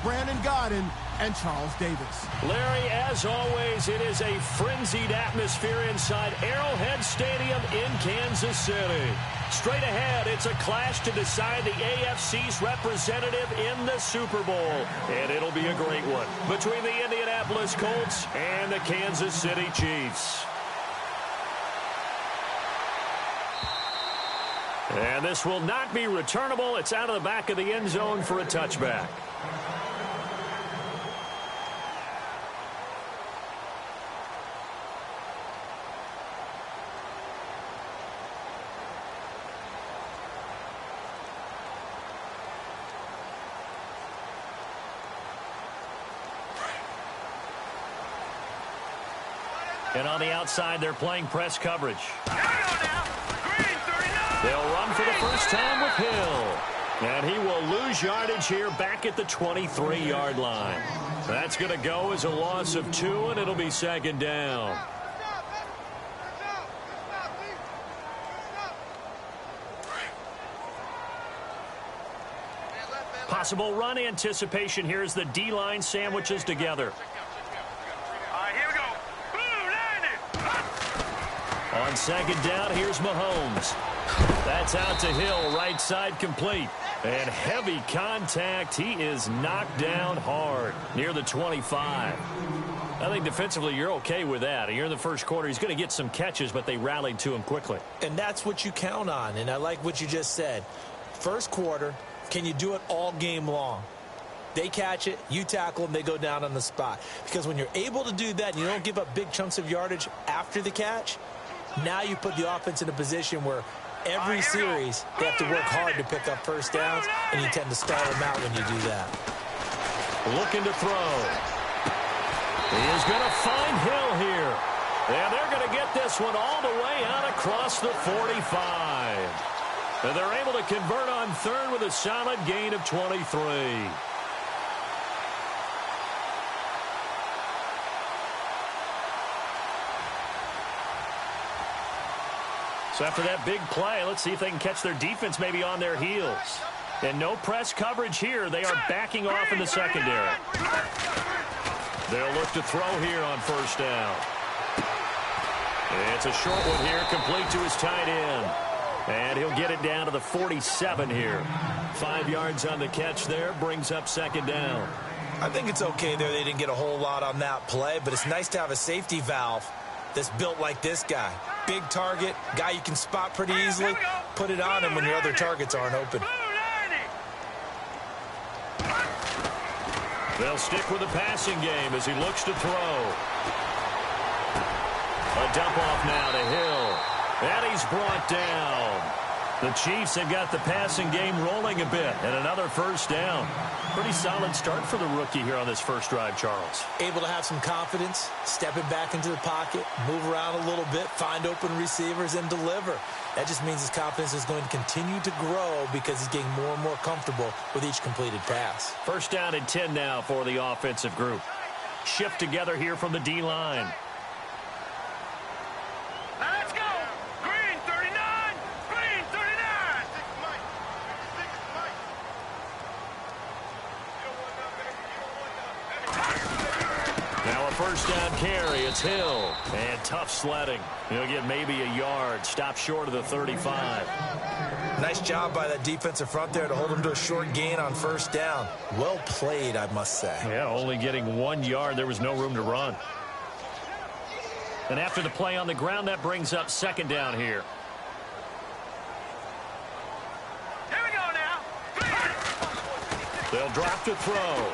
Brandon Godden and Charles Davis. Larry, as always, it is a frenzied atmosphere inside Arrowhead Stadium in Kansas City. Straight ahead, it's a clash to decide the AFC's representative in the Super Bowl. And it'll be a great one between the Indianapolis Colts and the Kansas City Chiefs. And this will not be returnable. It's out of the back of the end zone for a touchback. And on the outside, they're playing press coverage. They'll run for the first time with Hill. And he will lose yardage here back at the 23-yard line. That's going to go as a loss of 2, and it'll be second down. Possible run anticipation here as the D-line sandwiches together. On second down, here's Mahomes. That's out to Hill, right side complete. And heavy contact. He is knocked down hard near the 25. I think defensively you're okay with that. Here in the first quarter, he's going to get some catches, but they rallied to him quickly. And that's what you count on, and I like what you just said. First quarter, can you do it all game long? They catch it, you tackle them, they go down on the spot. Because when you're able to do that and you don't give up big chunks of yardage after the catch, now you put the offense in a position where every series they have to work hard to pick up first downs, and you tend to stall them out when you do that. Looking to throw. He is going to find Hill here. And they're going to get this one all the way out across the 45. And they're able to convert on third with a solid gain of 23. So after that big play, let's see if they can catch their defense maybe on their heels. And no press coverage here. They are backing off in the secondary. They'll look to throw here on first down. It's a short one here, complete to his tight end. And he'll get it down to the 47 here. 5 yards on the catch there, brings up second down. I think it's okay there. They didn't get a whole lot on that play, but it's nice to have a safety valve that's built like this guy. Big target, guy you can spot pretty easily. Put it on him when your other targets aren't open. They'll stick with the passing game as he looks to throw. A dump off now to Hill. And he's brought down. The Chiefs have got the passing game rolling a bit. And another first down. Pretty solid start for the rookie here on this first drive, Charles. Able to have some confidence, stepping back into the pocket, move around a little bit, find open receivers, and deliver. That just means his confidence is going to continue to grow because he's getting more and more comfortable with each completed pass. First down and 10 now for the offensive group. Shift together here from the D-line. Let's go! Green 39! Green 39! Now a first down carry. It's Hill. And tough sledding. He'll get maybe a yard. Stop short of the 35. Nice job by that defensive front there to hold him to a short gain on first down. Well played, I must say. Yeah, only getting 1 yard. There was no room to run. And after the play on the ground, that brings up second down here. Here we go now. They'll drop to throw.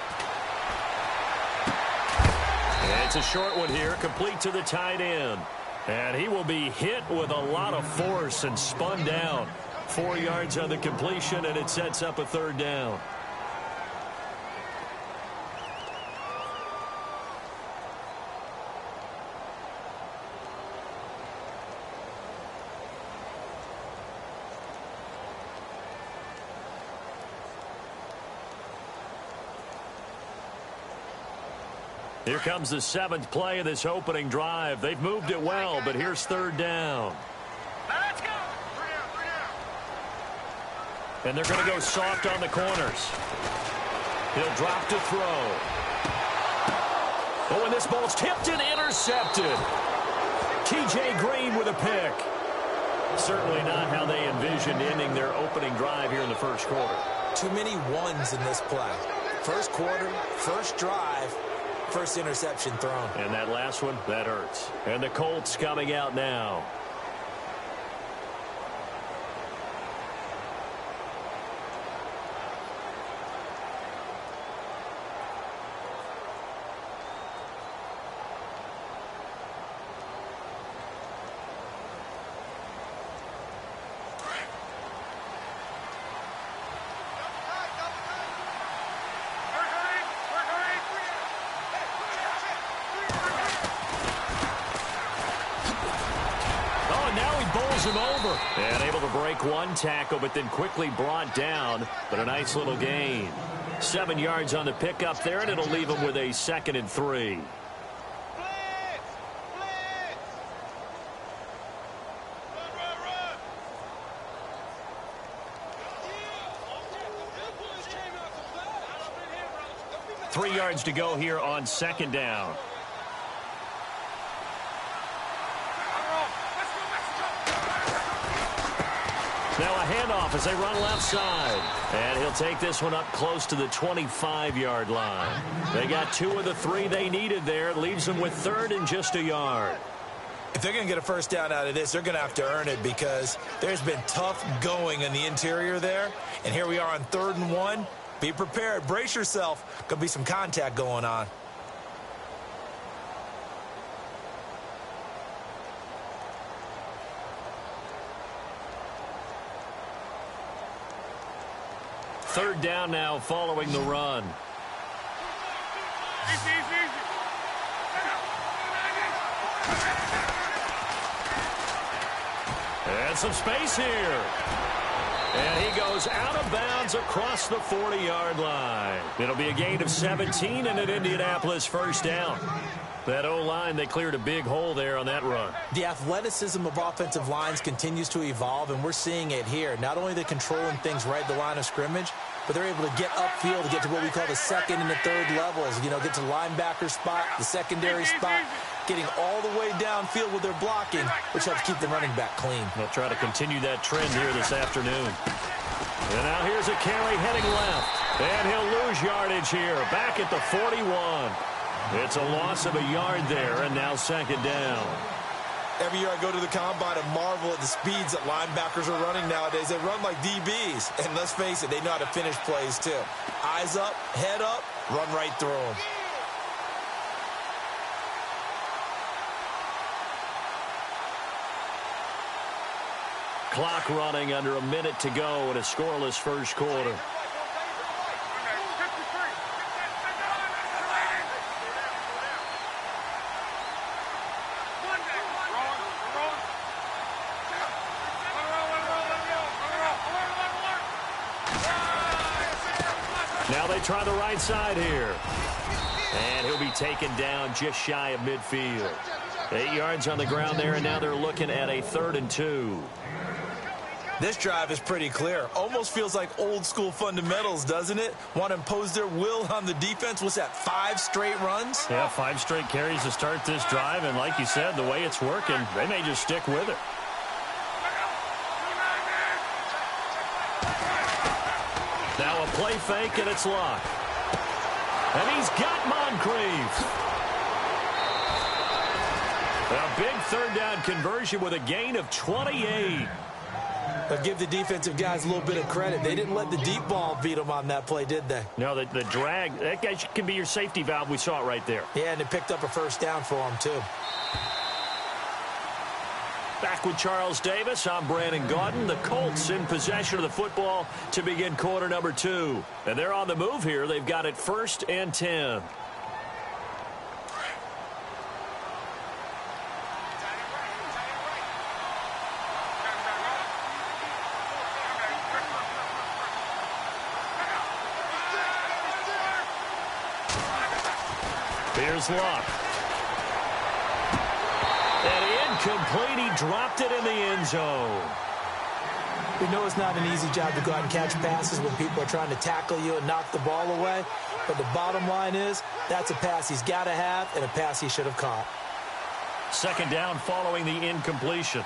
It's a short one here, complete to the tight end. And he will be hit with a lot of force and spun down. 4 yards on the completion, and it sets up a third down. Here comes the 7th play of this opening drive. They've moved it well, but here's third down. Let's go! And they're going to go soft on the corners. He'll drop to throw. Oh, and this ball's tipped and intercepted. T.J. Green with a pick. Certainly not how they envisioned ending their opening drive here in the first quarter. Too many ones in this play. First quarter, first drive, first interception thrown. And that last one, that hurts. And the Colts coming out now. Him over. And able to break one tackle, but then quickly brought down. But a nice little gain. 7 yards on the pickup there, and it'll leave him with a 2nd and 3. Three yards to go here on 2nd down. Now a handoff as they run left side. And he'll take this one up close to the 25-yard line. They got 2 of the 3 they needed there. It leaves them with 3rd and just a yard. If they're going to get a first down out of this, they're going to have to earn it because there's been tough going in the interior there. And here we are on 3rd and 1. Be prepared. Brace yourself. Going to be some contact going on. Third down now following the run. And some space here. And he goes out of bounds across the 40-yard line. It'll be a gain of 17 and an Indianapolis first down. That O-line, they cleared a big hole there on that run. The athleticism of offensive lines continues to evolve, and we're seeing it here. Not only are they controlling things right at the line of scrimmage, but they're able to get upfield to get to what we call the 2nd and the 3rd levels. You know, get to linebacker spot, the secondary spot, getting all the way downfield with their blocking, which helps keep the running back clean. They'll try to continue that trend here this afternoon. And now here's a carry heading left. And he'll lose yardage here, back at the 41. It's a loss of a yard there, and now 2nd down. Every year I go to the combine and marvel at the speeds that linebackers are running nowadays. They run like DBs. And let's face it, they know how to finish plays too. Eyes up, head up, run right through them. Clock running under a minute to go in a scoreless first quarter. Now they try the right side here. And he'll be taken down just shy of midfield. 8 yards on the ground there, and now they're looking at a 3rd and 2. This drive is pretty clear. Almost feels like old school fundamentals, doesn't it? Want to impose their will on the defense. What's that, 5 straight runs? Yeah, 5 straight carries to start this drive, and like you said, the way it's working, they may just stick with it. Now a play fake, and it's locked. And he's got Moncrief. A big 3rd down conversion with a gain of 28. But give the defensive guys a little bit of credit. They didn't let the deep ball beat them on that play, did they? No, the drag, that guy can be your safety valve. We saw it right there. Yeah, and it picked up a first down for them, too. Back with Charles Davis, I'm Brandon Gaudin. The Colts in possession of the football to begin quarter number 2. And they're on the move here. They've got it 1st and 10. Here's Luck. And incomplete. He dropped it in the end zone. We know it's not an easy job to go out and catch passes when people are trying to tackle you and knock the ball away. But the bottom line is, that's a pass he's got to have and a pass he should have caught. Second down following the incompletion.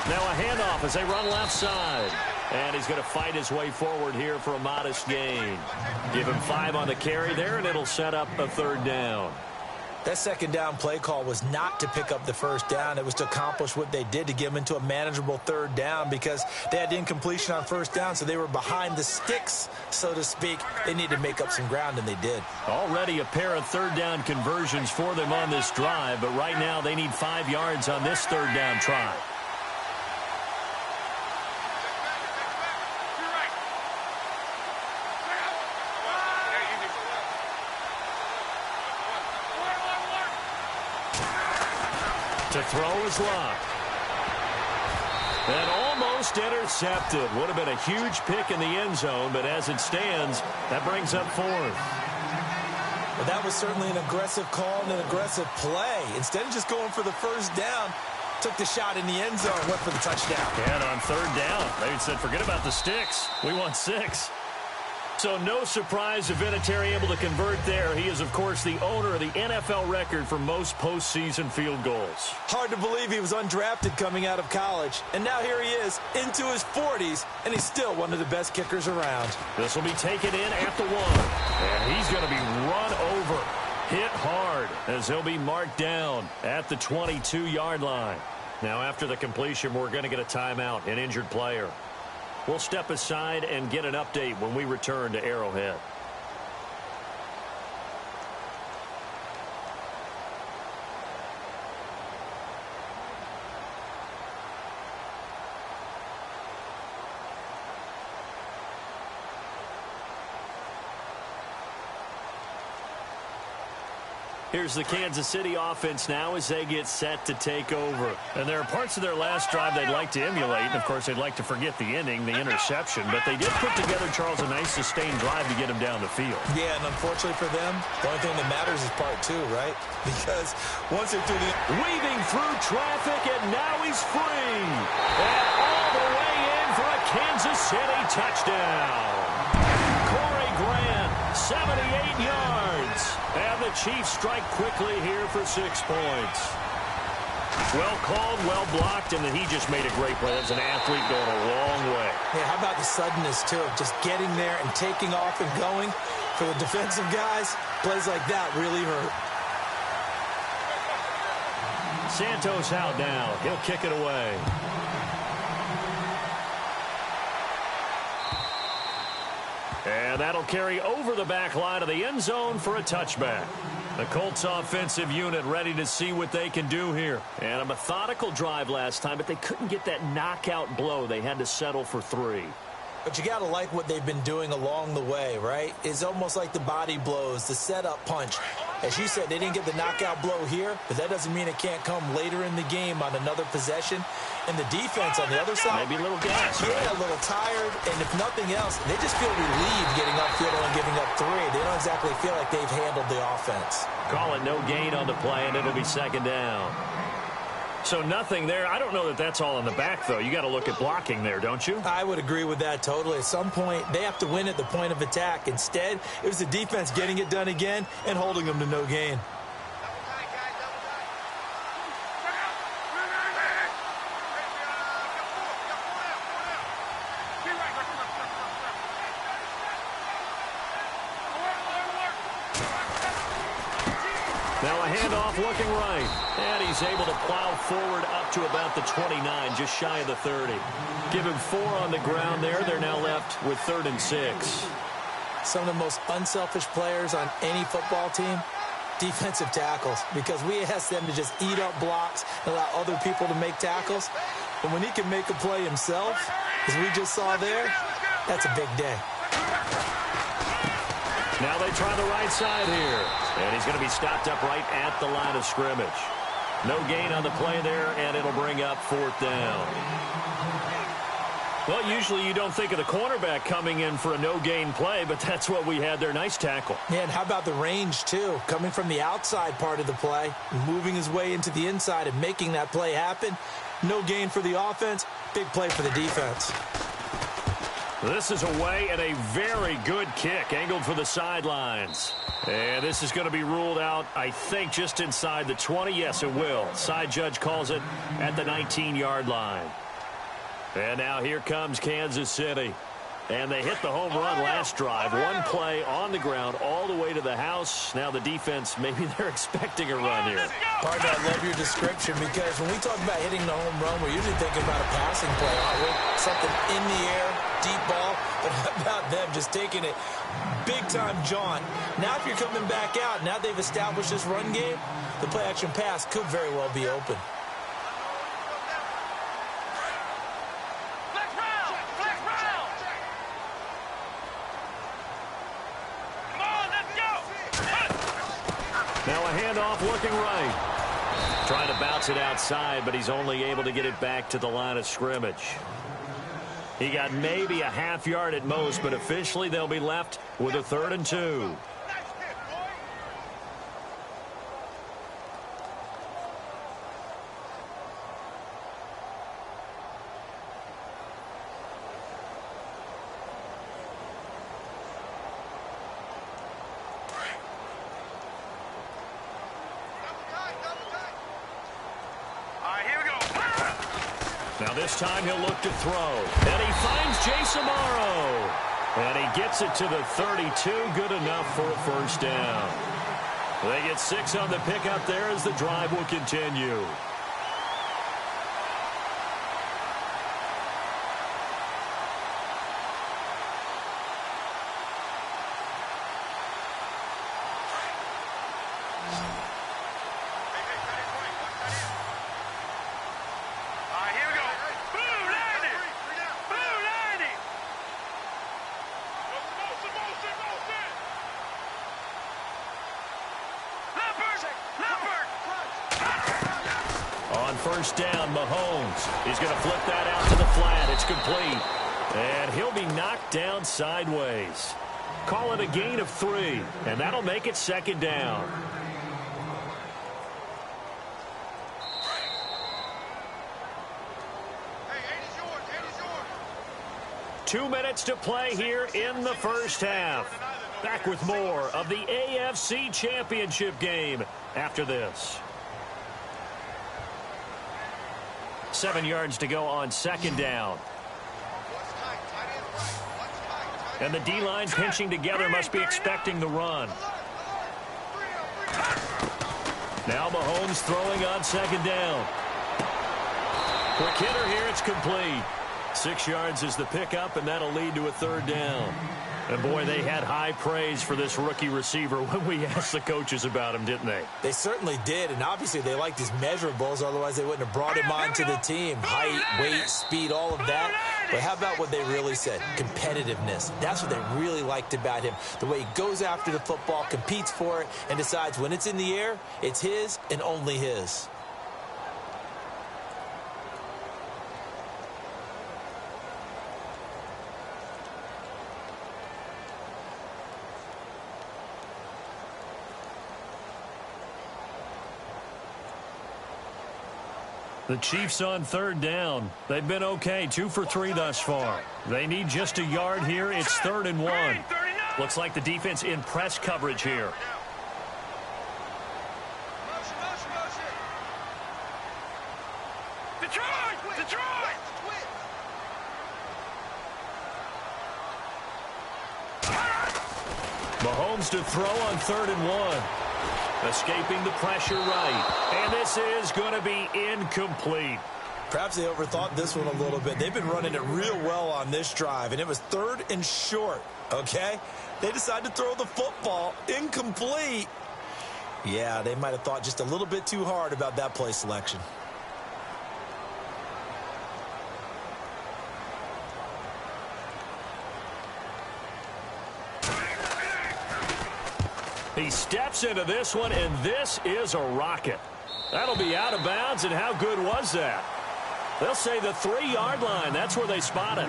Now a handoff as they run left side. And he's going to fight his way forward here for a modest gain. Give him 5 on the carry there, and it'll set up a third down. That second down play call was not to pick up the first down. It was to accomplish what they did, to get them into a manageable third down, because they had incompletion on first down, so they were behind the sticks, so to speak. They needed to make up some ground, and they did. Already a pair of third down conversions for them on this drive, but right now they need 5 yards on this third down try. To throw is locked. And almost intercepted. Would have been a huge pick in the end zone, but as it stands, that brings up 4th. Well, that was certainly an aggressive call and an aggressive play. Instead of just going for the first down, took the shot in the end zone, went for the touchdown. And on third down, they said, forget about the sticks. We want 6. So no surprise if Vinatieri able to convert there. He is, of course, the owner of the NFL record for most postseason field goals. Hard to believe he was undrafted coming out of college. And now here he is, into his 40s, and he's still one of the best kickers around. This will be taken in at the 1. And he's going to be run over, hit hard, as he'll be marked down at the 22-yard line. Now, after the completion, we're going to get a timeout, an injured player. We'll step aside and get an update when we return to Arrowhead. Here's the Kansas City offense now as they get set to take over. And there are parts of their last drive they'd like to emulate. And, of course, they'd like to forget the ending, the interception. But they did put together, Charles, a nice sustained drive to get him down the field. Yeah, and unfortunately for them, the only thing that matters is part 2, right? Because once they're through the... Weaving through traffic, and now he's free. And all the way in for a Kansas City touchdown. Corey Grant, 78 yards. And the Chiefs strike quickly here for 6 points. Well called, well blocked, and then he just made a great play. That's an athlete going a long way. Yeah, how about the suddenness, too, of just getting there and taking off and going? For the defensive guys, plays like that really hurt. Santos out now. He'll kick it away. And that'll carry over the back line of the end zone for a touchback. The Colts offensive unit ready to see what they can do here. And a methodical drive last time, but they couldn't get that knockout blow. They had to settle for 3. But you got to like what they've been doing along the way, right? It's almost like the body blows, the setup punch. As you said, they didn't get the knockout blow here, but that doesn't mean it can't come later in the game on another possession. And the defense on the other side, maybe a little gas, yeah, right? A little tired. And if nothing else, they just feel relieved getting upfield and giving up 3. They don't exactly feel like they've handled the offense. Call it no gain on the play, and it'll be second down. So nothing there. I don't know that that's all in the back, though. You got to look at blocking there, don't you? I would agree with that totally. At some point, they have to win at the point of attack. Instead, it was the defense getting it done again and holding them to no gain. Now a handoff looking right. And he's able to plow forward up to about the 29, just shy of the 30. Give him 4 on the ground there. They're now left with 3rd and 6. Some of the most unselfish players on any football team, defensive tackles, because we ask them to just eat up blocks and allow other people to make tackles. But when he can make a play himself, as we just saw there, that's a big day. Now they try the right side here. And he's going to be stopped up right at the line of scrimmage. No gain on the play there, and it'll bring up 4th down. Well, usually you don't think of the cornerback coming in for a no-gain play, but that's what we had there. Nice tackle. Yeah, and how about the range, too? Coming from the outside part of the play, moving his way into the inside and making that play happen. No gain for the offense, big play for the defense. This is away and a very good kick, angled for the sidelines. And this is going to be ruled out, I think, just inside the 20. Yes, it will. Side judge calls it at the 19-yard line. And now here comes Kansas City. And they hit the home run last drive. One play on the ground all the way to the house. Now the defense, maybe they're expecting a run here. Partner, I love your description because when we talk about hitting the home run, we're usually thinking about a passing play, aren't we? Something in the air, deep ball. But how about them just taking it big-time jaunt? Now if you're coming back out, now they've established this run game, the play-action pass could very well be open. Now a handoff working right. Trying to bounce it outside, but he's only able to get it back to the line of scrimmage. He got maybe a half yard at most, but officially they'll be left with a 3rd and 2. Now this time he'll look to throw. And he finds Jason Morrow. And he gets it to the 32. Good enough for a first down. They get 6 on the pickup there as the drive will continue. First down, Mahomes. He's going to flip that out to the flat. It's complete. And he'll be knocked down sideways. Call it a gain of 3, and that'll make it 2nd down. Hey, 8 is yours. 8 is yours. 2 minutes to play here in the first half. Back with more of the AFC Championship game after this. 7 yards to go on 2nd down. And the D-line pinching together must be expecting the run. Now Mahomes throwing on 2nd down. Quick hitter here, it's complete. 6 yards is the pickup, and that'll lead to a 3rd down. And, boy, they had high praise for this rookie receiver when we asked the coaches about him, didn't they? They certainly did, and obviously they liked his measurables. Otherwise, they wouldn't have brought him onto the team. Height, weight, speed, all of that. But how about what they really said? Competitiveness. That's what they really liked about him. The way he goes after the football, competes for it, and decides when it's in the air, it's his and only his. The Chiefs on 3rd down. They've been okay, 2 for 3 thus far. They need just a yard here. It's 3rd and 1. Looks like the defense in press coverage here. Detroit! Mahomes to throw on 3rd and 1. Escaping the pressure right. And this is going to be incomplete. Perhaps they overthought this one a little bit. They've been running it real well on this drive, and it was 3rd and short, okay? They decided to throw the football incomplete. Yeah, they might have thought just a little bit too hard about that play selection. He steps into this one, and this is a rocket. That'll be out of bounds, and how good was that? They'll say the 3-yard line. That's where they spot it.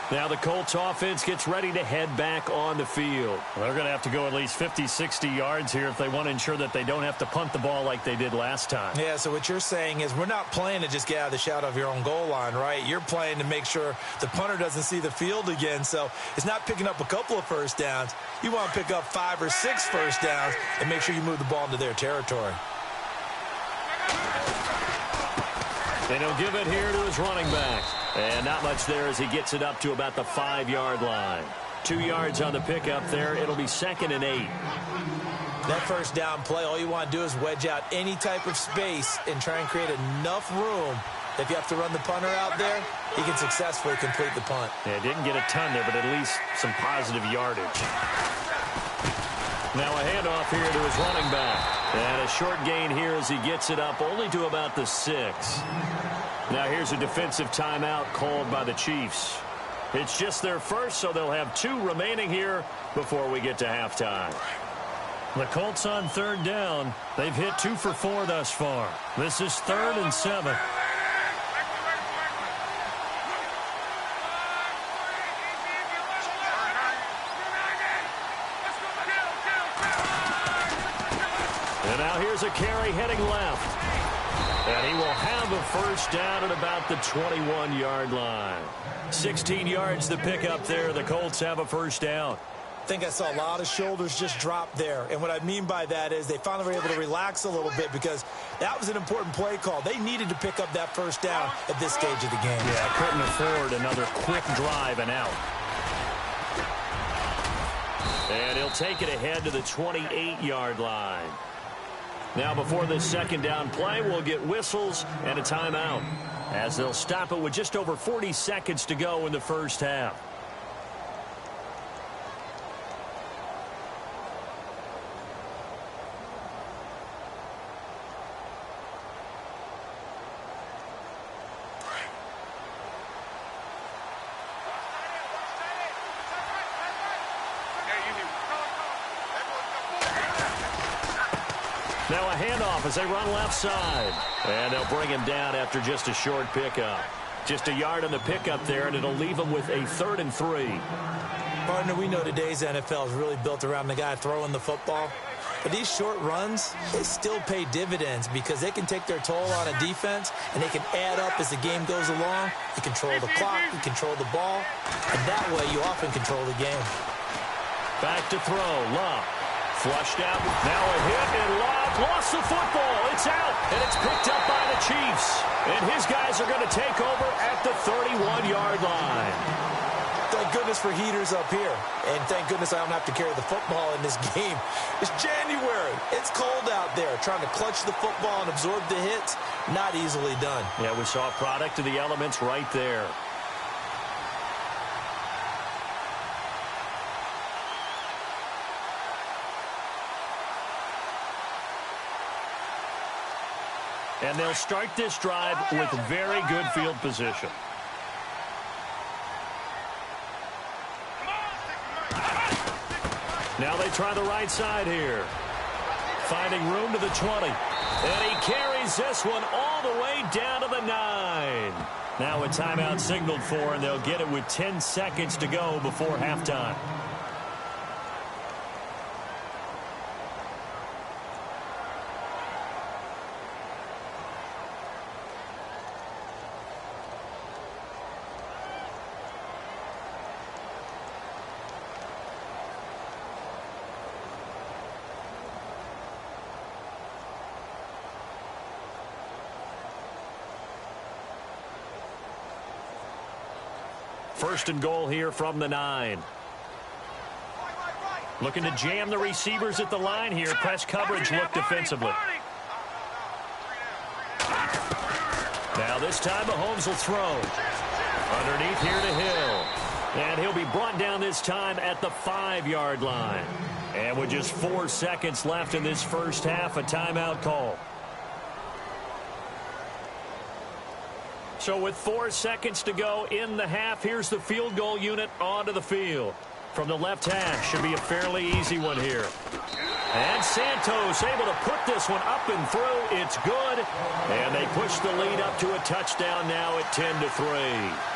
Now the Colts offense gets ready to head back on the field. Well, they're going to have to go at least 50, 60 yards here if they want to ensure that they don't have to punt the ball like they did last time. Yeah, so what you're saying is we're not playing to just get out of the shadow of your own goal line, right? You're playing to make sure the punter doesn't see the field again. So it's not picking up a couple of first downs. You want to pick up 5 or 6 first downs and make sure you move the ball into their territory. And he'll give it here to his running back. And not much there as he gets it up to about the 5-yard line. 2 yards on the pickup there. It'll be 2nd and 8. That first down play, all you want to do is wedge out any type of space and try and create enough room. If you have to run the punter out there, he can successfully complete the punt. Yeah, didn't get a ton there, but at least some positive yardage. Now a handoff here to his running back. And a short gain here as he gets it up only to about the 6. Now here's a defensive timeout called by the Chiefs. It's just their first, so they'll have 2 remaining here before we get to halftime. The Colts on 3rd down. They've hit 2 for 4 thus far. This is 3rd and 7. And now here's a carry heading left. And he will have a first down at about the 21-yard line. 16 yards to pick up there. The Colts have a first down. I think I saw a lot of shoulders just drop there. And what I mean by that is they finally were able to relax a little bit because that was an important play call. They needed to pick up that first down at this stage of the game. Yeah, couldn't afford another quick drive and out. And he'll take it ahead to the 28-yard line. Now before this 2nd down play, we'll get whistles and a timeout as they'll stop it with just over 40 seconds to go in the first half. Now a handoff as they run left side. And they'll bring him down after just a short pickup. Just a yard on the pickup there, and it'll leave him with a 3rd and 3. Partner, we know today's NFL is really built around the guy throwing the football. But these short runs, they still pay dividends because they can take their toll on a defense, and they can add up as the game goes along. You control the clock, you control the ball, and that way you often control the game. Back to throw, Love. Flushed out. Now a hit, and Love lost the football. It's out, and it's picked up by the Chiefs. And his guys are going to take over at the 31-yard line. Thank goodness for heaters up here. And thank goodness I don't have to carry the football in this game. It's January. It's cold out there. Trying to clutch the football and absorb the hits, not easily done. Yeah, we saw a product of the elements right there. And they'll start this drive with very good field position. Now they try the right side here. Finding room to the 20. And he carries this one all the way down to the 9. Now a timeout signaled for, and they'll get it with 10 seconds to go before halftime. First and goal here from the 9. Looking to jam the receivers at the line here. Press coverage look defensively. Now this time Mahomes will throw. Underneath here to Hill. And he'll be brought down this time at the 5-yard line. And with just 4 seconds left in this first half, a timeout call. So with 4 seconds to go in the half, here's the field goal unit onto the field. From the left hash, should be a fairly easy one here. And Santos able to put this one up and through. It's good. And they push the lead up to a touchdown now at 10-3.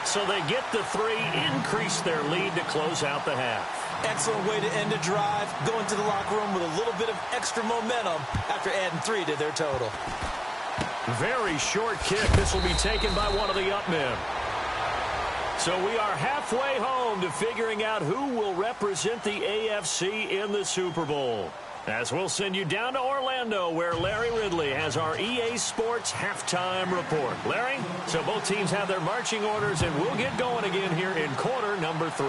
So they get the 3, increase their lead to close out the half. Excellent way to end a drive. Go into the locker room with a little bit of extra momentum after adding 3 to their total. Very short kick. This will be taken by one of the up men. So we are halfway home to figuring out who will represent the AFC in the Super Bowl. As we'll send you down to Orlando, where Larry Ridley has our EA Sports halftime report. Larry, so both teams have their marching orders, and we'll get going again here in quarter number 3.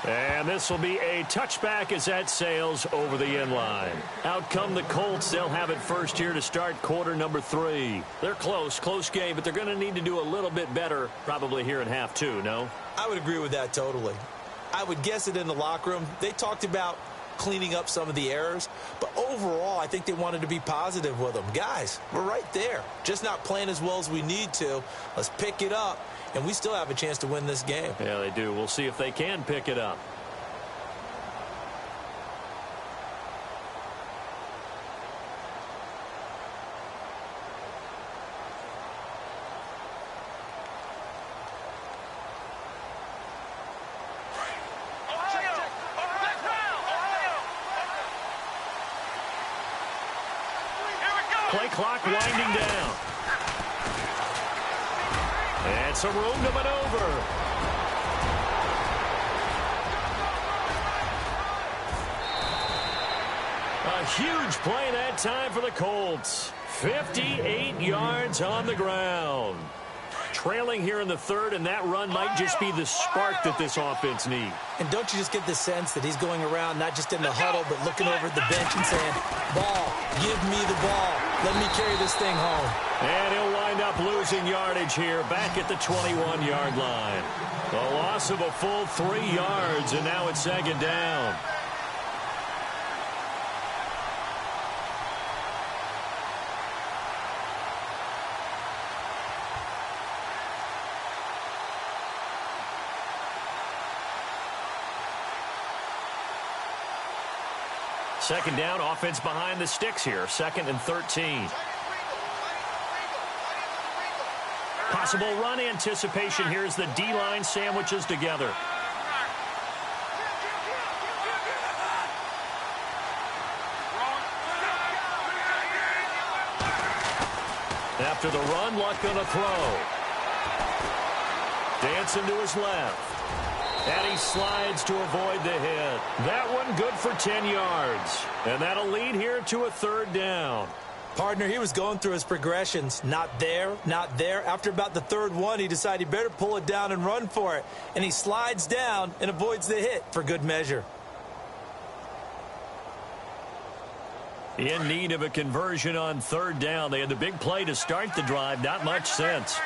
And this will be a touchback as that sails over the end line. Out come the Colts. They'll have it first here to start quarter number 3. They're close game, but they're going to need to do a little bit better probably here in half 2, no? I would agree with that totally. I would guess it in the locker room. They talked about cleaning up some of the errors, but overall, I think they wanted to be positive with them. Guys, we're right there. Just not playing as well as we need to. Let's pick it up, and we still have a chance to win this game. Yeah, they do. We'll see if they can pick it up. Play clock winding down. And some room to maneuver. A huge play that time for the Colts. 58 yards on the ground. Trailing here in the 3rd, and that run might just be the spark that this offense needs. And don't you just get the sense that he's going around not just in the huddle, but looking over at the bench and saying, ball, give me the ball. Let me carry this thing home. And he'll wind up losing yardage here back at the 21-yard line. A loss of a full 3 yards, and now it's 2nd down. Second down, offense behind the sticks here. 2nd and 13. Possible run anticipation here as the D-line sandwiches together. After the run, Luck gonna throw. Dancing to his left. And he slides to avoid the hit. That one good for 10 yards. And that'll lead here to a 3rd down. Partner, he was going through his progressions. Not there, not there. After about the 3rd one, he decided he better pull it down and run for it. And he slides down and avoids the hit for good measure. In need of a conversion on 3rd down. They had the big play to start the drive. Not much sense.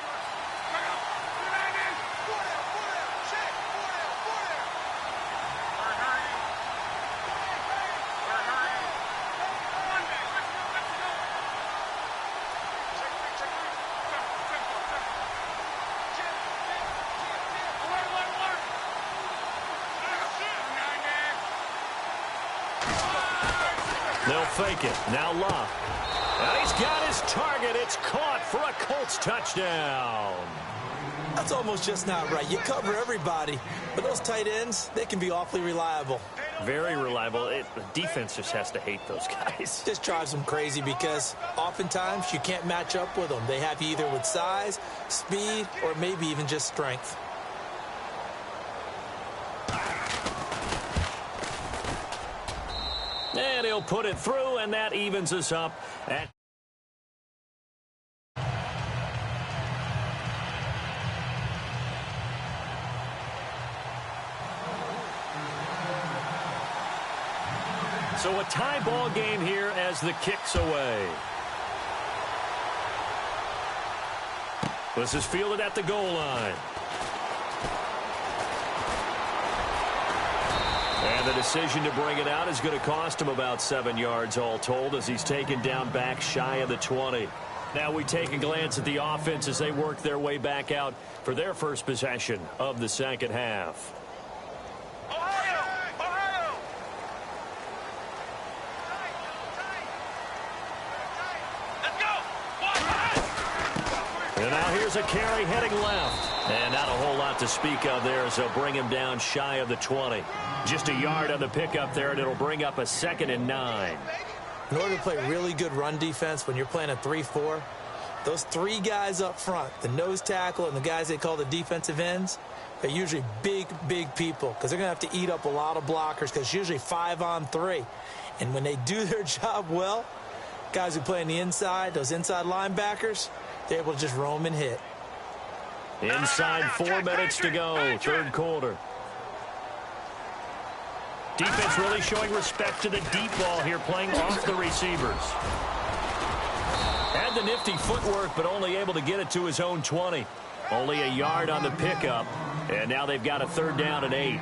They'll fake it. Now Luck. And he's got his target. It's caught for a Colts touchdown. That's almost just not right. You cover everybody, but those tight ends, they can be awfully reliable. Very reliable. The defense just has to hate those guys. Just drives them crazy because oftentimes you can't match up with them. They have you either with size, speed, or maybe even just strength. And he'll put it through, and that evens us up at so a tie ball game here as the kick's away. This is fielded at the goal line. And the decision to bring it out is going to cost him about 7 yards all told as he's taken down back shy of the 20. Now we take a glance at the offense as they work their way back out for their first possession of the 2nd half. And now here's a carry heading left. And not a whole lot to speak of there as they'll bring him down shy of the 20. Just a yard on the pickup there, and it'll bring up a 2nd and 9. In order to play really good run defense when you're playing a 3-4, those 3 guys up front, the nose tackle and the guys they call the defensive ends, they're usually big, big people because they're going to have to eat up a lot of blockers because it's usually 5-on-3. And when they do their job well, guys who play on the inside, those inside linebackers, they're able to just roam and hit. Inside 4 minutes to go, third quarter. Defense really showing respect to the deep ball here, playing off the receivers. Had the nifty footwork, but only able to get it to his own 20. Only a yard on the pickup, and now they've got a 3rd down and 8.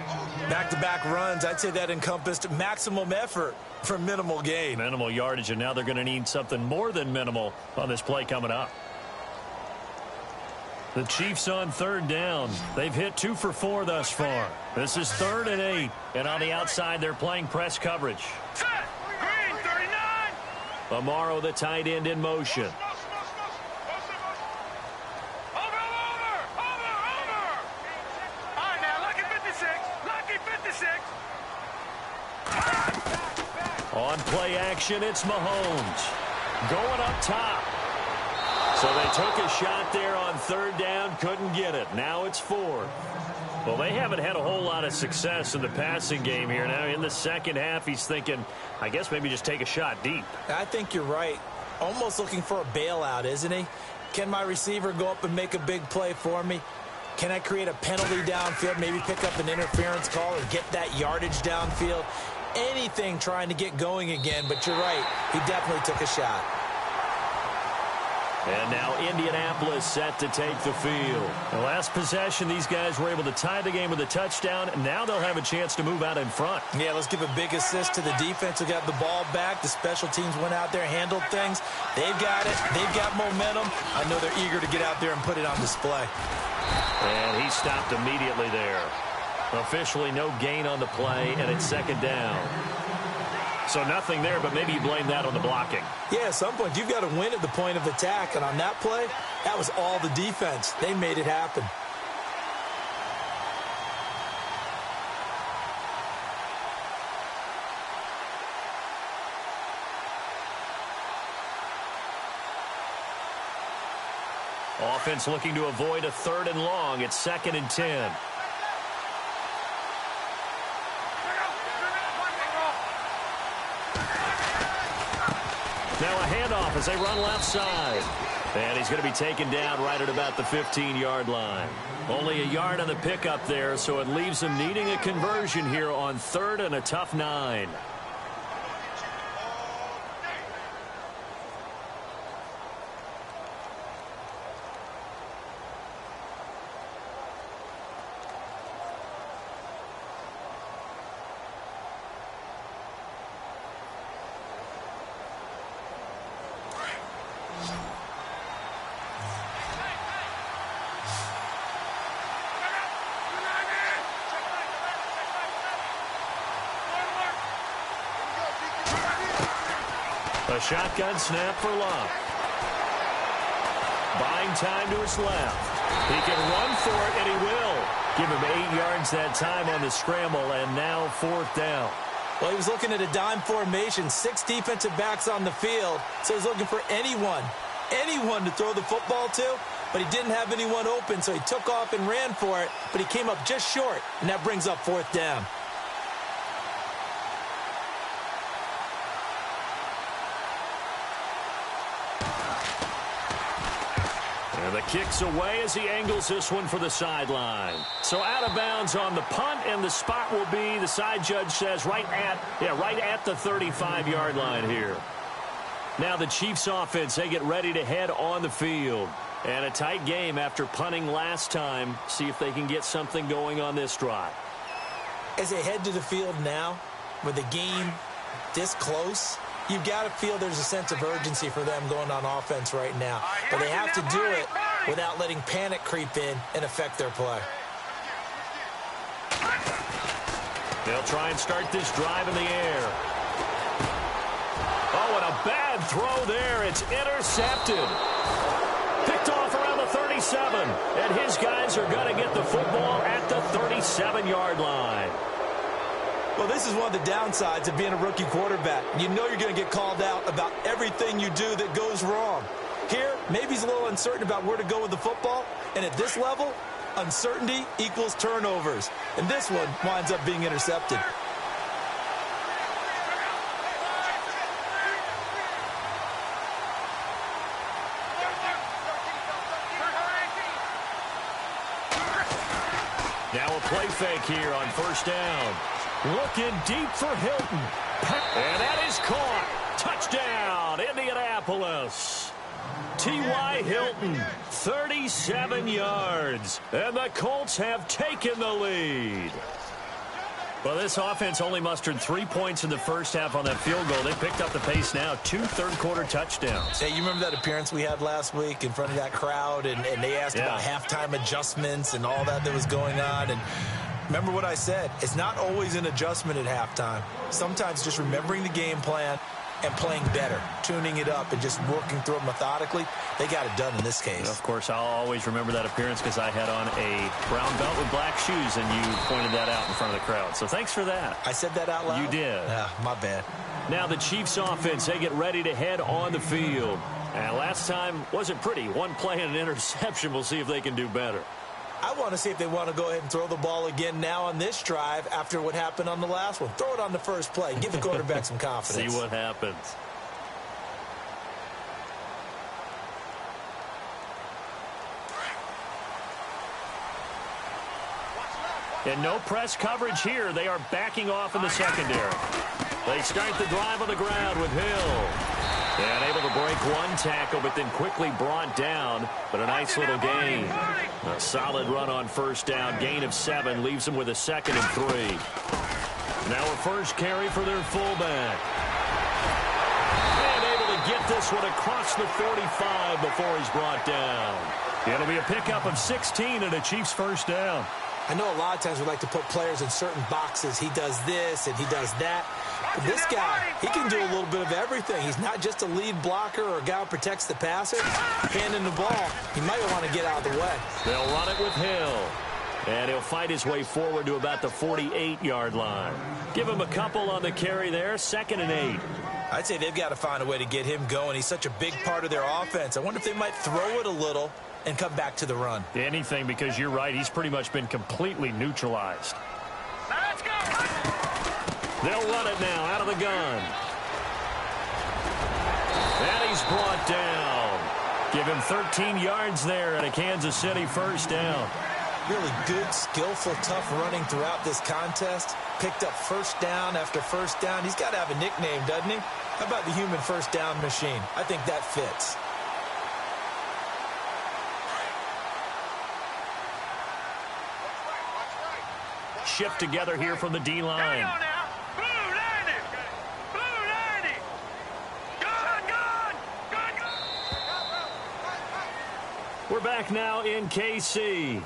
Back-to-back runs, I'd say that encompassed maximum effort for minimal gain. Minimal yardage, and now they're going to need something more than minimal on this play coming up. The Chiefs on 3rd down. They've hit 2 for 4 thus far. This is 3rd and 8. And on the outside, they're playing press coverage. Set. Green, 39. Amaro, the tight end, in motion. Over. All right, now, lucky 56. Lucky 56. On play action, it's Mahomes. Going up top. So they took a shot there on 3rd down, couldn't get it. Now it's 4th. Well, they haven't had a whole lot of success in the passing game here. Now in the second half, he's thinking, I guess maybe just take a shot deep. I think you're right. Almost looking for a bailout, isn't he? Can my receiver go up and make a big play for me? Can I create a penalty downfield, maybe pick up an interference call or get that yardage downfield? Anything trying to get going again, but you're right. He definitely took a shot. And now Indianapolis set to take the field. The last possession, these guys were able to tie the game with a touchdown, and now they'll have a chance to move out in front. Yeah, let's give a big assist to the defense who got the ball back. The special teams went out there, handled things. They've got it. They've got momentum. I know they're eager to get out there and put it on display. And he stopped immediately there. Officially no gain on the play, and it's 2nd down. So nothing there, but maybe you blame that on the blocking. Yeah, at some point, you've got to win at the point of attack. And on that play, that was all the defense. They made it happen. Offense looking to avoid a 3rd and long. It's 2nd and 10. Now a handoff as they run left side. And he's going to be taken down right at about the 15-yard line. Only a yard on the pickup there, so it leaves him needing a conversion here on 3rd and a tough 9. A shotgun snap for Love. Buying time to his left. He can run for it, and he will. Give him 8 yards that time on the scramble, and now 4th down. Well, he was looking at a dime formation, 6 defensive backs on the field, so he's looking for anyone to throw the football to, but he didn't have anyone open, so he took off and ran for it, but he came up just short, and that brings up 4th down. And the kick's away as he angles this one for the sideline. So out of bounds on the punt, and the spot will be, the side judge says, right at the 35-yard line here. Now the Chiefs offense, they get ready to head on the field. And a tight game after punting last time. See if they can get something going on this drive. As they head to the field now, with the game this close, you've got to feel there's a sense of urgency for them going on offense right now. But they have to do it without letting panic creep in and affect their play. They'll try and start this drive in the air. Oh, and a bad throw there. It's intercepted. Picked off around the 7, and his guys are going to get the football at the 37-yard line. Well, this is one of the downsides of being a rookie quarterback. You know you're going to get called out about everything you do that goes wrong. Here, maybe he's a little uncertain about where to go with the football, and at this level, uncertainty equals turnovers. And this one winds up being intercepted. Now a play fake here on first down. Looking deep for Hilton. And that is caught. Touchdown, Indianapolis. T.Y. Hilton, 37 yards. And the Colts have taken the lead. Well, this offense only mustered 3 points in the first half on that field goal. They picked up the pace now. 2 third-quarter touchdowns. Hey, you remember that appearance we had last week in front of that crowd, and they asked about halftime adjustments and all that was going on, and remember what I said. It's not always an adjustment at halftime. Sometimes just remembering the game plan and playing better, tuning it up and just working through it methodically. They got it done in this case. Of course, I'll always remember that appearance because I had on a brown belt with black shoes, and you pointed that out in front of the crowd. So thanks for that. I said that out loud? You did. My bad. Now the Chiefs offense, they get ready to head on the field. And last time wasn't pretty. One play and an interception. We'll see if they can do better. I want to see if they want to go ahead and throw the ball again now on this drive after what happened on the last one. Throw it on the first play. Give the quarterback some confidence. See what happens. And no press coverage here. They are backing off in the secondary. They start the drive on the ground with Hill. And able to break one tackle, but then quickly brought down. But a nice little gain. A solid run on first down. Gain of 7 leaves them with a 2nd and 3. Now a first carry for their fullback. And able to get this one across the 45 before he's brought down. It'll be a pickup of 16 and a Chiefs first down. I know a lot of times we like to put players in certain boxes. He does this and he does that. But this guy, he can do a little bit of everything. He's not just a lead blocker or a guy who protects the passer. Handing the ball, he might want to get out of the way. They'll run it with Hill. And he'll fight his way forward to about the 48-yard line. Give him a couple on the carry there, 2nd and 8. I'd say they've got to find a way to get him going. He's such a big part of their offense. I wonder if they might throw it a little and come back to the run. Anything, because you're right. He's pretty much been completely neutralized. Now let's go. They'll run it now out of the gun. And he's brought down. Give him 13 yards there and a Kansas City first down. Really good, skillful, tough running throughout this contest. Picked up first down after first down. He's got to have a nickname, doesn't he? How about the human first down machine? I think that fits. Shift together here from the D-line. We're back now in KC.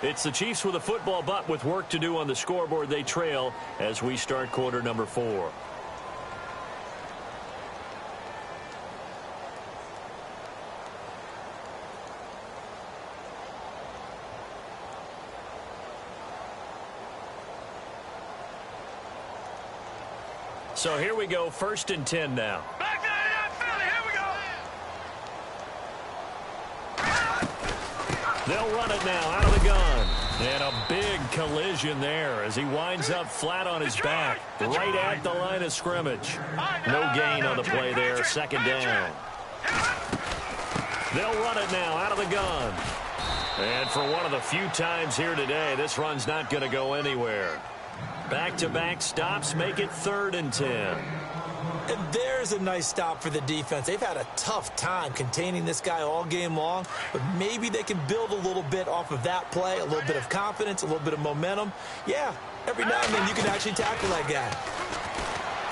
It's the Chiefs with a football, but with work to do on the scoreboard. They trail as we start quarter number 4. So here we go, 1st and 10 now. Back to the Philly. Here we go. They'll run it now out of the gun. And a big collision there as he winds up flat on his back, right at the line of scrimmage. No gain on the play there, 2nd down. They'll run it now out of the gun. And for one of the few times here today, this run's not going to go anywhere. Back-to-back stops make it 3rd and 10. And there's a nice stop for the defense. They've had a tough time containing this guy all game long, but maybe they can build a little bit off of that play, a little bit of confidence, a little bit of momentum. Yeah, every now and then you can actually tackle that guy.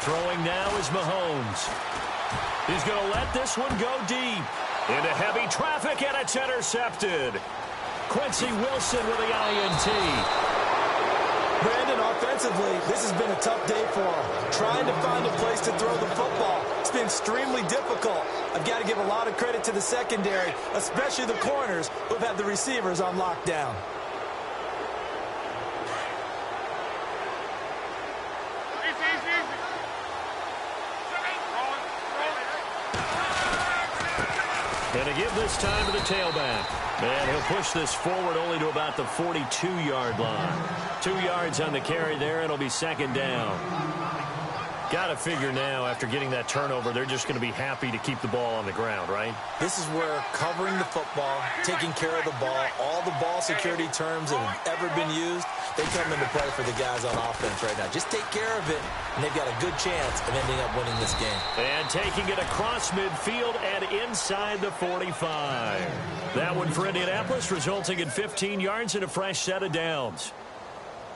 Throwing now is Mahomes. He's going to let this one go deep. Into heavy traffic, and it's intercepted. Quincy Wilson with the INT. Brandon, offensively, this has been a tough day for him. Trying to find a place to throw the football. It's been extremely difficult. I've got to give a lot of credit to the secondary, especially the corners who have had the receivers on lockdown. And to give this time to the tailback. And he'll push this forward only to about the 42-yard line. 2 yards on the carry there. It'll be second down. Got to figure now, after getting that turnover, they're just going to be happy to keep the ball on the ground, right? This is where covering the football, taking care of the ball, all the ball security terms that have ever been used, they come into play for the guys on offense right now. Just take care of it, and they've got a good chance of ending up winning this game. And taking it across midfield and inside the 45. That one for Indianapolis, resulting in 15 yards and a fresh set of downs.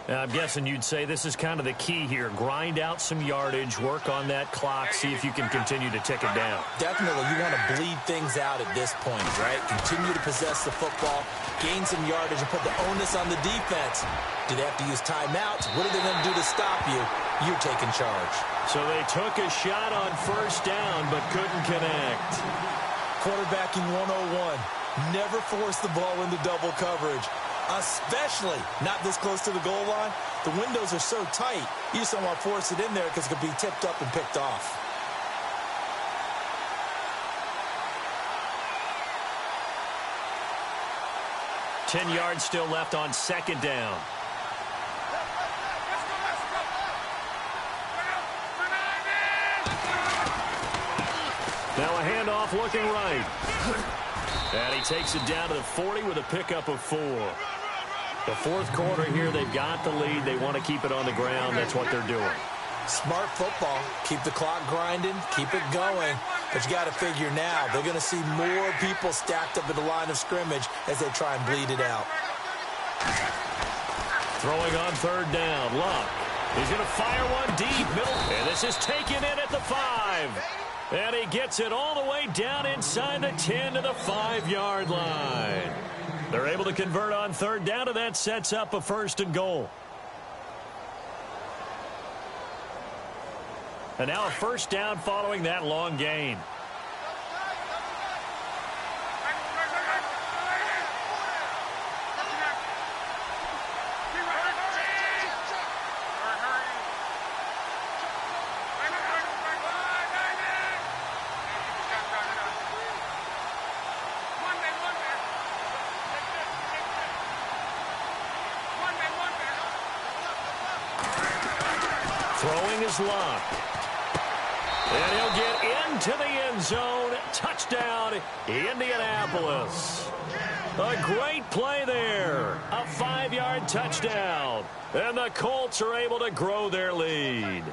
Now, I'm guessing you'd say this is kind of the key here. Grind out some yardage, work on that clock, see if you can continue to tick it down. Definitely. You want to bleed things out at this point, right? Continue to possess the football, gain some yardage, and put the onus on the defense. Do they have to use timeouts? What are they going to do to stop you? You're taking charge. So they took a shot on first down, but couldn't connect. Quarterbacking 101. Never force the ball into double coverage. Especially not this close to the goal line. The windows are so tight, you just don't want to force it in there because it could be tipped up and picked off. Ten yards still left on second down. Now a handoff looking right. And he takes it down to the 40 with a pickup of 4. The fourth quarter here, they've got the lead. They want to keep it on the ground. That's what they're doing. Smart football. Keep the clock grinding. Keep it going. But you got to figure now, they're going to see more people stacked up at the line of scrimmage as they try and bleed it out. Throwing on third down. Luck. He's going to fire one deep. Middle. And this is taken in at the 5. And he gets it all the way down inside the 10 to the 5-yard line. They're able to convert on third down, and that sets up a first and goal. And now a first down following that long gain. Throwing is Luck. And he'll get into the end zone. Touchdown, Indianapolis. A great play there. A 5-yard touchdown. And the Colts are able to grow their lead.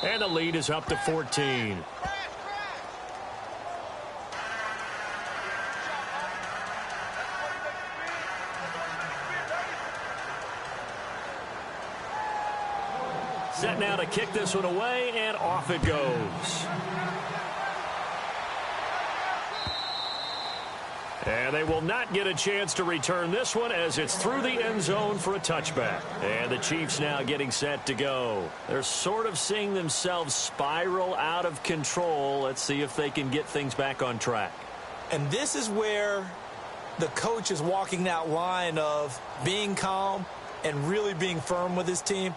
And the lead is up to 14. Set now to kick this one away, and off it goes. And they will not get a chance to return this one as it's through the end zone for a touchback. And the Chiefs now getting set to go. They're sort of seeing themselves spiral out of control. Let's see if they can get things back on track. And this is where the coach is walking that line of being calm and really being firm with his team.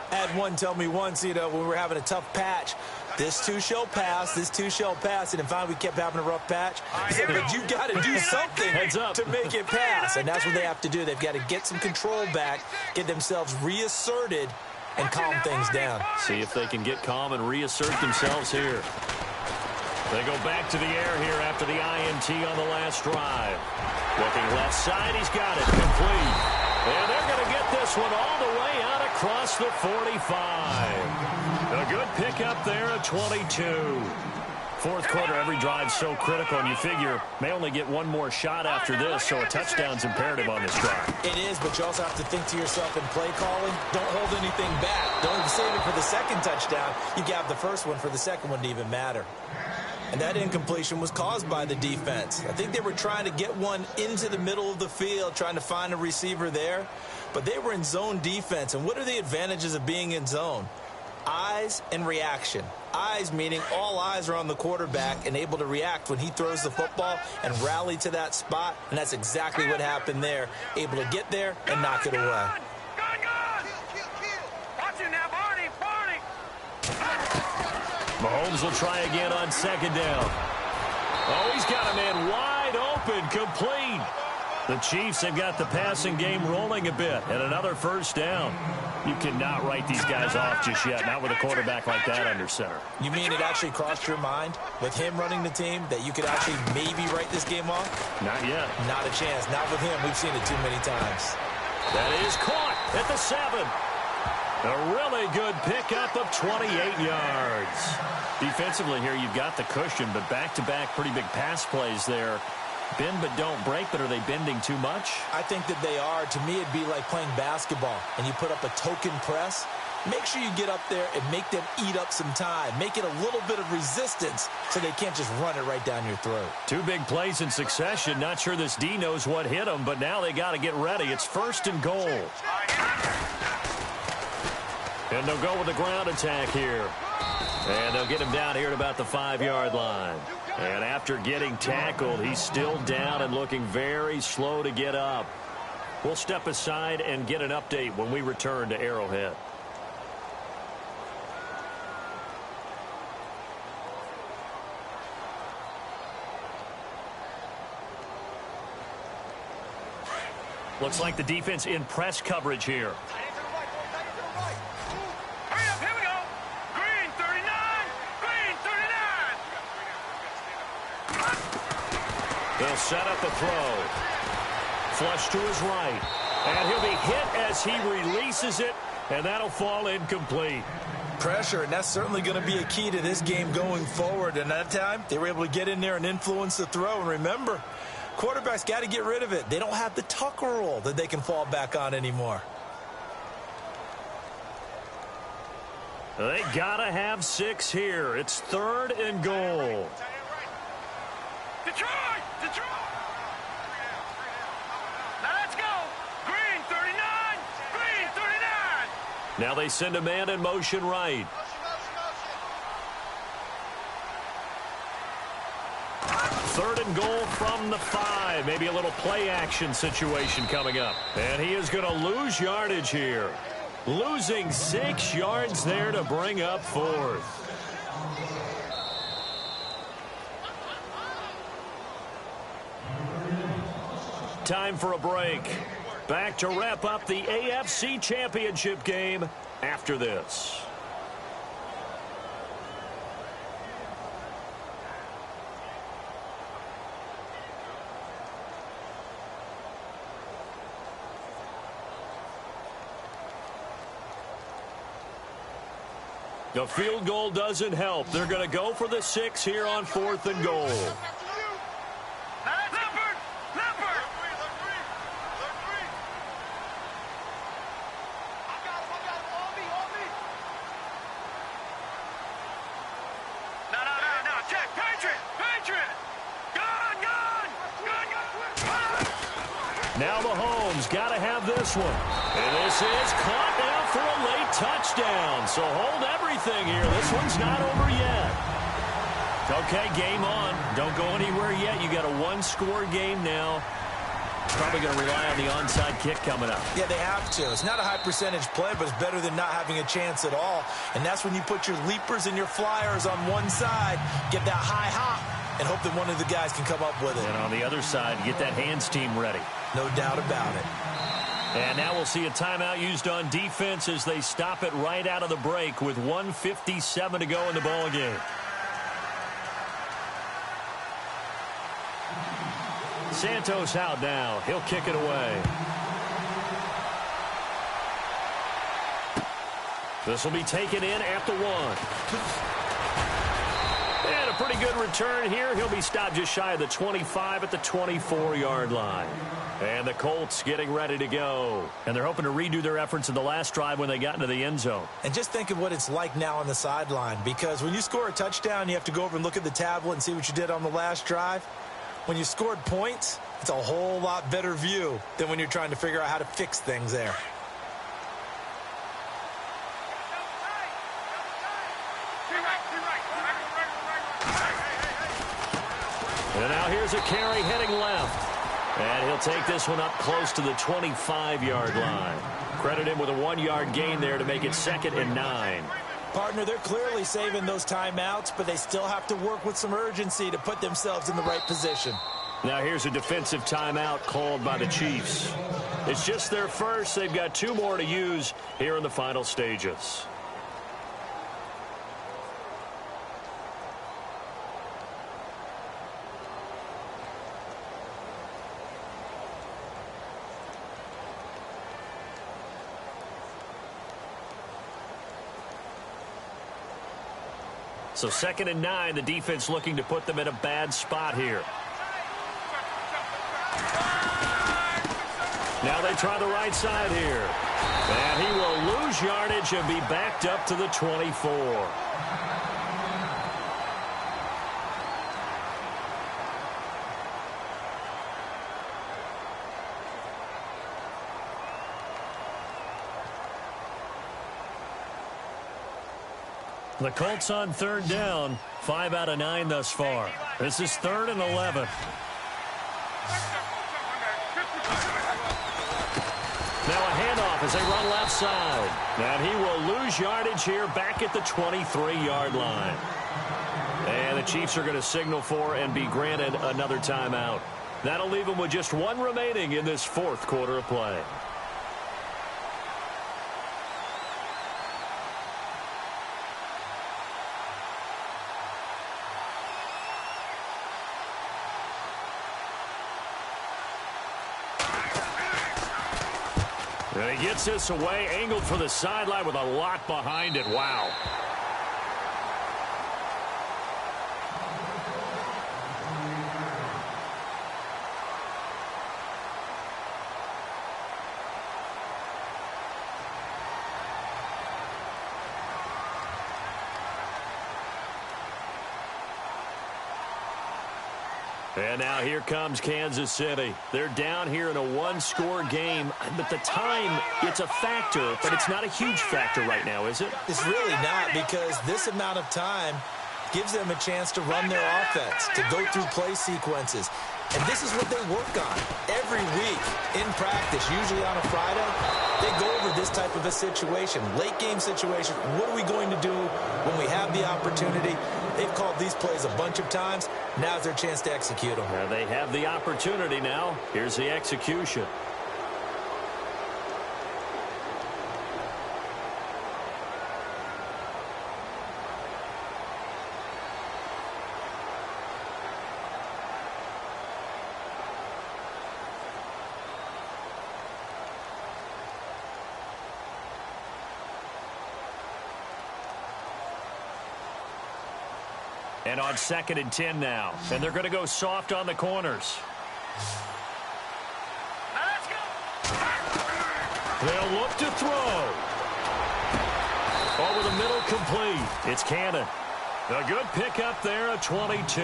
I had one tell me once, when we were having a tough patch, this too shall pass, this too shall pass. And finally we kept having a rough patch. He said, but you got to do something to make it pass. And that's what they have to do. They've got to get some control back, get themselves reasserted, and calm things down. See if they can get calm and reassert themselves here. They go back to the air here after the INT on the last drive. Looking left side, he's got it complete. And they're going to get this one all the way out across the 45. A good pickup there at 22. Fourth quarter, every drive so critical, and you figure may only get one more shot after this, so a touchdown's imperative on this drive. It is, but you also have to think to yourself in play calling, don't hold anything back. Don't save it for the second touchdown. You got the first one for the second one to even matter. And that incompletion was caused by the defense. I think they were trying to get one into the middle of the field, trying to find a receiver there. But they were in zone defense. And what are the advantages of being in zone? Eyes and reaction. Eyes meaning all eyes are on the quarterback and able to react when he throws the football and rally to that spot. And that's exactly what happened there. Able to get there and knock it away. Mahomes will try again on second down. Oh, he's got a man wide open, complete. The Chiefs have got the passing game rolling a bit, and another first down. You cannot write these guys off just yet, not with a quarterback like that under center. You mean it actually crossed your mind with him running the team that you could actually maybe write this game off? Not yet. Not a chance. Not with him. We've seen it too many times. That is caught at the 7. A really good pickup of 28 yards. Defensively here, you've got the cushion, but back-to-back pretty big pass plays there. Bend but don't break, but are they bending too much? I think that they are. To me, it'd be like playing basketball, and you put up a token press. Make sure you get up there and make them eat up some time. Make it a little bit of resistance so they can't just run it right down your throat. 2 big plays in succession. Not sure this D knows what hit them, but now they got to get ready. It's 1st and goal. And they'll go with the ground attack here. And they'll get him down here at about the 5-yard line. And after getting tackled, he's still down and looking very slow to get up. We'll step aside and get an update when we return to Arrowhead. Looks like the defense in press coverage here. They'll set up a throw. Flush to his right. And he'll be hit as he releases it, and that'll fall incomplete. Pressure, and that's certainly going to be a key to this game going forward. And that time, they were able to get in there and influence the throw. And remember, quarterbacks got to get rid of it. They don't have the Tucker rule that they can fall back on anymore. They got to have 6 here. It's 3rd and goal. Detroit! Now let's go! Green 39! Green 39! Now they send a man in motion right. Third and goal from the 5. Maybe a little play action situation coming up. And he is going to lose yardage here. Losing 6 yards there to bring up 4th. Time for a break. Back to wrap up the AFC Championship game after this. The field goal doesn't help. They're going to go for the 6 here on 4th and goal. Now Mahomes got to have this one. And this is caught now for a late touchdown. So hold everything here. This one's not over yet. Okay, game on. Don't go anywhere yet. You got a 1-score game now. Probably going to rely on the onside kick coming up. Yeah, they have to. It's not a high percentage play, but it's better than not having a chance at all. And that's when you put your leapers and your flyers on one side, get that high hop, and hope that one of the guys can come up with it. And on the other side, get that hands team ready. No doubt about it. And now we'll see a timeout used on defense as they stop it right out of the break with 1:57 to go in the ball game. Santos out now. He'll kick it away. This will be taken in at the 1. And a pretty good return here. He'll be stopped just shy of the 25 at the 24-yard line. And the Colts getting ready to go. And they're hoping to redo their efforts in the last drive when they got into the end zone. And just think of what it's like now on the sideline, because when you score a touchdown, you have to go over and look at the tablet and see what you did on the last drive. When you scored points, it's a whole lot better view than when you're trying to figure out how to fix things there. And now here's a carry heading left. And he'll take this one up close to the 25-yard line. Credit him with a 1-yard gain there to make it 2nd and 9. Partner, they're clearly saving those timeouts, but they still have to work with some urgency to put themselves in the right position. Now here's a defensive timeout called by the Chiefs. It's just their first. They've got 2 more to use here in the final stages. So 2nd and 9, the defense looking to put them in a bad spot here. Now they try the right side here. And he will lose yardage and be backed up to the 24. The Colts on 3rd down, 5 out of 9 thus far. This is 3rd and 11. Now a handoff as they run left side. And he will lose yardage here back at the 23-yard line. And the Chiefs are going to signal for and be granted another timeout. That'll leave them with just 1 remaining in this 4th quarter of play. And he gets this away, angled for the sideline with a lot behind it. Wow. And now here comes Kansas City. They're down here in a 1-score game. But the time, it's a factor, but it's not a huge factor right now, is it? It's really not, because this amount of time gives them a chance to run their offense, to go through play sequences. And this is what they work on every week in practice, usually on a Friday. They go over this type of a situation, late game situation. What are we going to do when we have the opportunity? They've called these plays a bunch of times. Now's their chance to execute them. Now they have the opportunity now. Here's the execution. And on 2nd and 10 now. And they're going to go soft on the corners. They'll look to throw. Over the middle, complete. It's Cannon. A good pickup there at 22.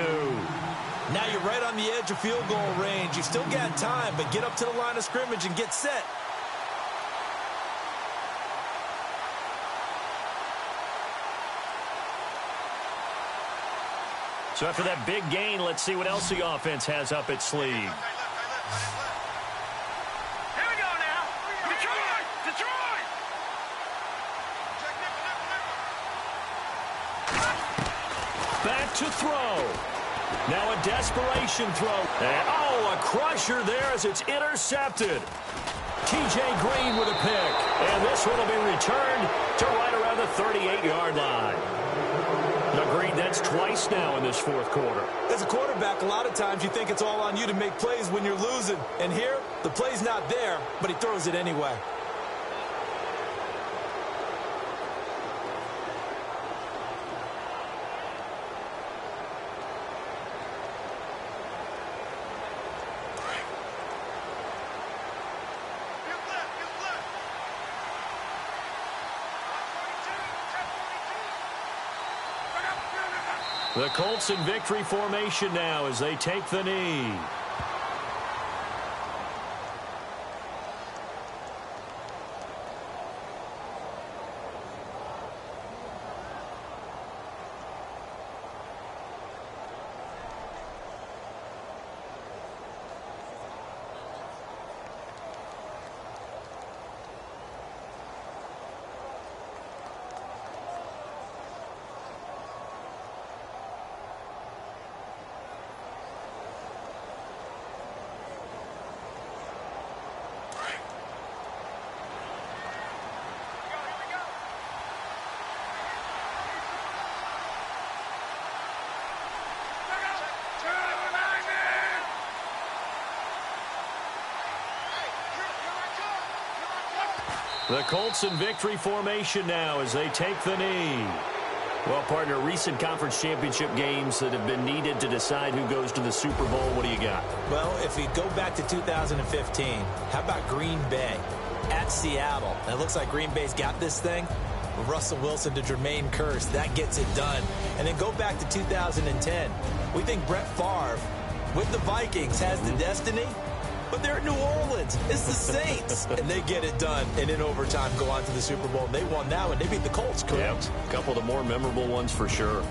Now you're right on the edge of field goal range. You've still got time, but get up to the line of scrimmage and get set. So after that big gain, let's see what else the offense has up its sleeve. Here we go now. Detroit! Detroit! Back to throw. Now a desperation throw. And, a crusher there as it's intercepted. T.J. Green with a pick. And this one will be returned to right around the 38-yard line. Agreed, that's twice now in this 4th quarter. As a quarterback, a lot of times you think it's all on you to make plays when you're losing. And here, the play's not there, but he throws it anyway. The Colts in victory formation now as they take the knee. The Colts in victory formation now as they take the knee. Well, partner, recent conference championship games that have been needed to decide who goes to the Super Bowl. What do you got? Well, if we go back to 2015, how about Green Bay at Seattle? And it looks like Green Bay's got this thing. Russell Wilson to Jermaine Kearse, that gets it done. And then go back to 2010. We think Brett Favre with the Vikings has the destiny. But they're at New Orleans. It's the Saints. And they get it done. And in overtime, go on to the Super Bowl. They won now, and they beat the Colts, correct? Yeah, a couple of the more memorable ones for sure.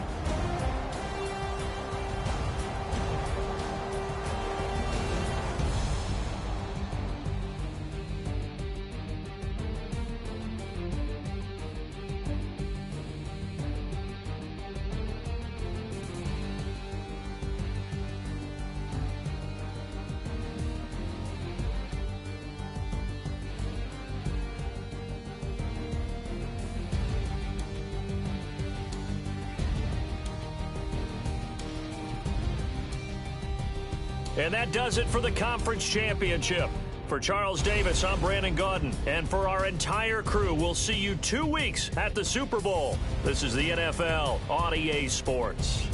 And that does it for the conference championship. For Charles Davis, I'm Brandon Gaudin. And for our entire crew, we'll see you 2 weeks at the Super Bowl. This is the NFL on EA Sports.